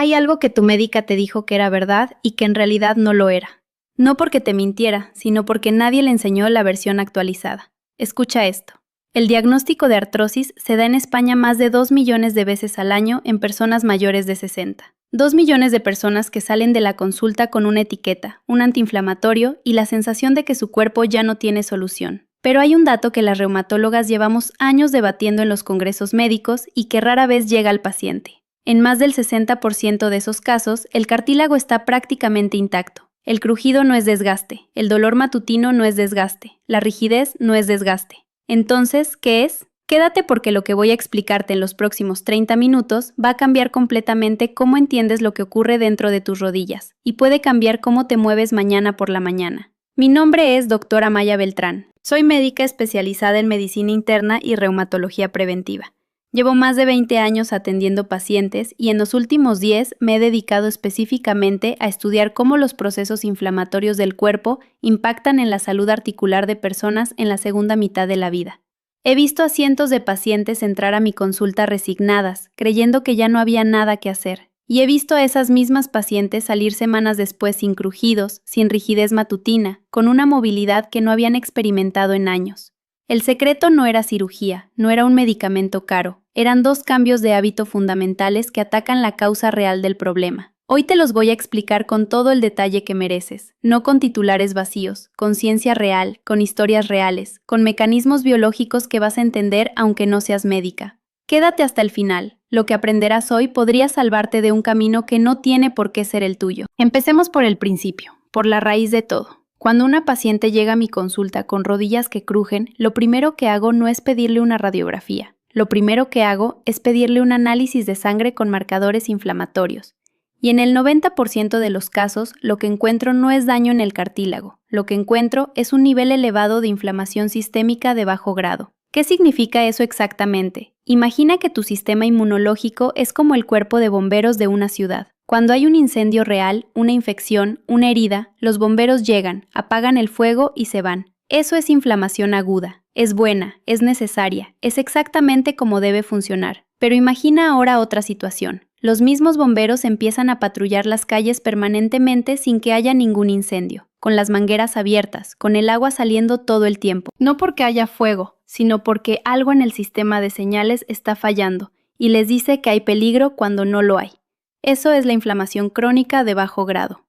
Hay algo que tu médica te dijo que era verdad y que en realidad no lo era. No porque te mintiera, sino porque nadie le enseñó la versión actualizada. Escucha esto. El diagnóstico de artrosis se da en España más de 2 millones de veces al año en personas mayores de 60. 2 millones de personas que salen de la consulta con una etiqueta, un antiinflamatorio y la sensación de que su cuerpo ya no tiene solución. Pero hay un dato que las reumatólogas llevamos años debatiendo en los congresos médicos y que rara vez llega al paciente. En más del 60% de esos casos, el cartílago está prácticamente intacto. El crujido no es desgaste, el dolor matutino no es desgaste, la rigidez no es desgaste. Entonces, ¿qué es? Quédate porque lo que voy a explicarte en los próximos 30 minutos va a cambiar completamente cómo entiendes lo que ocurre dentro de tus rodillas y puede cambiar cómo te mueves mañana por la mañana. Mi nombre es Dra. Maya Beltrán. Soy médica especializada en medicina interna y reumatología preventiva. Llevo más de 20 años atendiendo pacientes y en los últimos 10 me he dedicado específicamente a estudiar cómo los procesos inflamatorios del cuerpo impactan en la salud articular de personas en la segunda mitad de la vida. He visto a cientos de pacientes entrar a mi consulta resignadas, creyendo que ya no había nada que hacer. Y he visto a esas mismas pacientes salir semanas después sin crujidos, sin rigidez matutina, con una movilidad que no habían experimentado en años. El secreto no era cirugía, no era un medicamento caro, eran 2 cambios de hábito fundamentales que atacan la causa real del problema. Hoy te los voy a explicar con todo el detalle que mereces, no con titulares vacíos, con ciencia real, con historias reales, con mecanismos biológicos que vas a entender aunque no seas médica. Quédate hasta el final. Lo que aprenderás hoy podría salvarte de un camino que no tiene por qué ser el tuyo. Empecemos por el principio, por la raíz de todo. Cuando una paciente llega a mi consulta con rodillas que crujen, lo primero que hago no es pedirle una radiografía. Lo primero que hago es pedirle un análisis de sangre con marcadores inflamatorios. Y en el 90% de los casos, lo que encuentro no es daño en el cartílago. Lo que encuentro es un nivel elevado de inflamación sistémica de bajo grado. ¿Qué significa eso exactamente? Imagina que tu sistema inmunológico es como el cuerpo de bomberos de una ciudad. Cuando hay un incendio real, una infección, una herida, los bomberos llegan, apagan el fuego y se van. Eso es inflamación aguda. Es buena, es necesaria, es exactamente como debe funcionar. Pero imagina ahora otra situación. Los mismos bomberos empiezan a patrullar las calles permanentemente sin que haya ningún incendio, con las mangueras abiertas, con el agua saliendo todo el tiempo. No porque haya fuego, sino porque algo en el sistema de señales está fallando y les dice que hay peligro cuando no lo hay. Eso es la inflamación crónica de bajo grado.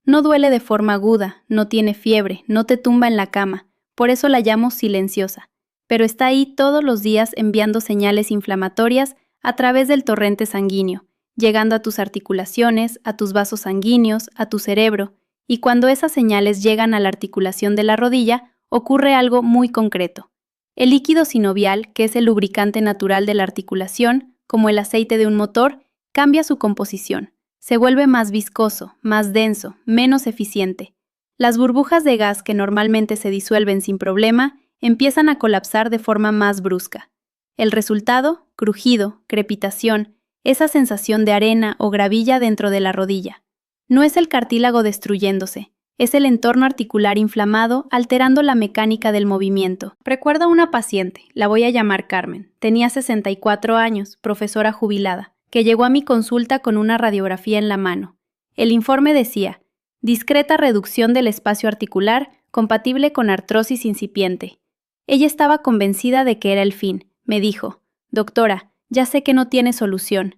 No duele de forma aguda, no tiene fiebre, no te tumba en la cama, por eso la llamo silenciosa, pero está ahí todos los días enviando señales inflamatorias a través del torrente sanguíneo, llegando a tus articulaciones, a tus vasos sanguíneos, a tu cerebro, y cuando esas señales llegan a la articulación de la rodilla, ocurre algo muy concreto. El líquido sinovial, que es el lubricante natural de la articulación, como el aceite de un motor, cambia su composición. Se vuelve más viscoso, más denso, menos eficiente. Las burbujas de gas que normalmente se disuelven sin problema empiezan a colapsar de forma más brusca. El resultado, crujido, crepitación, esa sensación de arena o gravilla dentro de la rodilla. No es el cartílago destruyéndose, es el entorno articular inflamado alterando la mecánica del movimiento. Recuerdo a una paciente, la voy a llamar Carmen, tenía 64 años, profesora jubilada, que llegó a mi consulta con una radiografía en la mano. El informe decía, discreta reducción del espacio articular compatible con artrosis incipiente. Ella estaba convencida de que era el fin. Me dijo, doctora, ya sé que no tiene solución.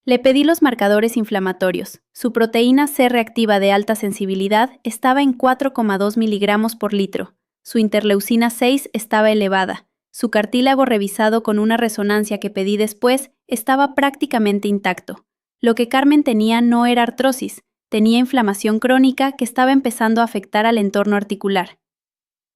Le pedí los marcadores inflamatorios. Su proteína C reactiva de alta sensibilidad estaba en 4,2 miligramos por litro. Su interleucina 6 estaba elevada. Su cartílago revisado con una resonancia que pedí después estaba prácticamente intacto. Lo que Carmen tenía no era artrosis, tenía inflamación crónica que estaba empezando a afectar al entorno articular.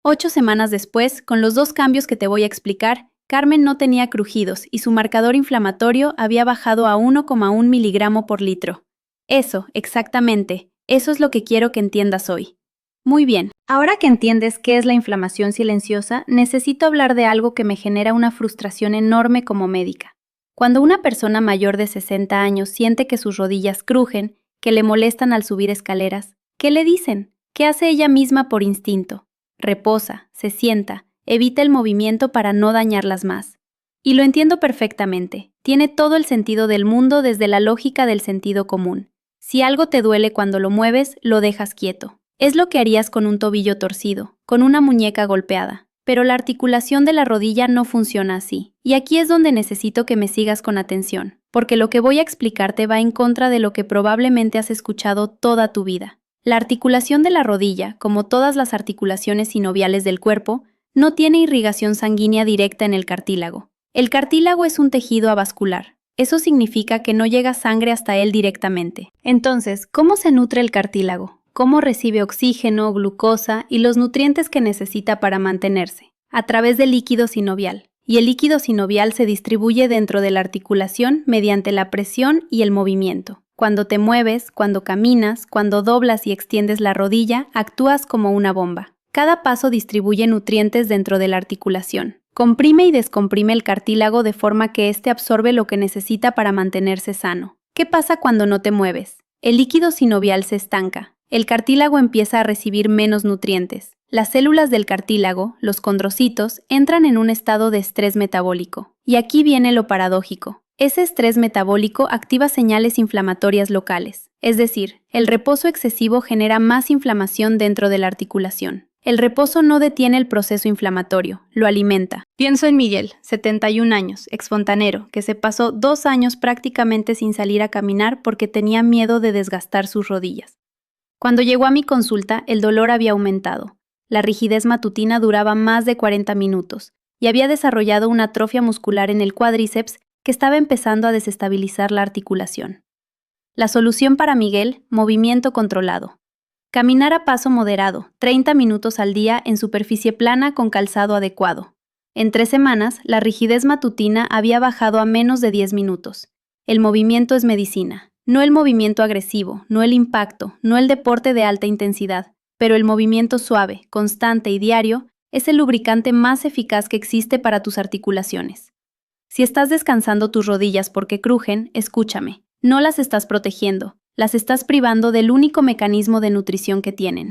8 semanas después, con los 2 cambios que te voy a explicar, Carmen no tenía crujidos y su marcador inflamatorio había bajado a 1,1 miligramo por litro. Eso, exactamente, eso es lo que quiero que entiendas hoy. Muy bien, ahora que entiendes qué es la inflamación silenciosa, necesito hablar de algo que me genera una frustración enorme como médica. Cuando una persona mayor de 60 años siente que sus rodillas crujen, que le molestan al subir escaleras, ¿qué le dicen? ¿Qué hace ella misma por instinto? Reposa, se sienta, evita el movimiento para no dañarlas más. Y lo entiendo perfectamente. Tiene todo el sentido del mundo desde la lógica del sentido común. Si algo te duele cuando lo mueves, lo dejas quieto. Es lo que harías con un tobillo torcido, con una muñeca golpeada. Pero la articulación de la rodilla no funciona así. Y aquí es donde necesito que me sigas con atención, porque lo que voy a explicarte va en contra de lo que probablemente has escuchado toda tu vida. La articulación de la rodilla, como todas las articulaciones sinoviales del cuerpo, no tiene irrigación sanguínea directa en el cartílago. El cartílago es un tejido avascular. Eso significa que no llega sangre hasta él directamente. Entonces, ¿cómo se nutre el cartílago? ¿Cómo recibe oxígeno, glucosa y los nutrientes que necesita para mantenerse? A través del líquido sinovial. Y el líquido sinovial se distribuye dentro de la articulación mediante la presión y el movimiento. Cuando te mueves, cuando caminas, cuando doblas y extiendes la rodilla, actúas como una bomba. Cada paso distribuye nutrientes dentro de la articulación. Comprime y descomprime el cartílago de forma que éste absorbe lo que necesita para mantenerse sano. ¿Qué pasa cuando no te mueves? El líquido sinovial se estanca. El cartílago empieza a recibir menos nutrientes. Las células del cartílago, los condrocitos, entran en un estado de estrés metabólico. Y aquí viene lo paradójico. Ese estrés metabólico activa señales inflamatorias locales. Es decir, el reposo excesivo genera más inflamación dentro de la articulación. El reposo no detiene el proceso inflamatorio, lo alimenta. Pienso en Miguel, 71 años, exfontanero, que se pasó 2 años prácticamente sin salir a caminar porque tenía miedo de desgastar sus rodillas. Cuando llegó a mi consulta, el dolor había aumentado. La rigidez matutina duraba más de 40 minutos y había desarrollado una atrofia muscular en el cuádriceps que estaba empezando a desestabilizar la articulación. La solución para Miguel, movimiento controlado. Caminar a paso moderado, 30 minutos al día en superficie plana con calzado adecuado. En 3 semanas, la rigidez matutina había bajado a menos de 10 minutos. El movimiento es medicina. No el movimiento agresivo, no el impacto, no el deporte de alta intensidad, pero el movimiento suave, constante y diario es el lubricante más eficaz que existe para tus articulaciones. Si estás descansando tus rodillas porque crujen, escúchame. No las estás protegiendo, las estás privando del único mecanismo de nutrición que tienen.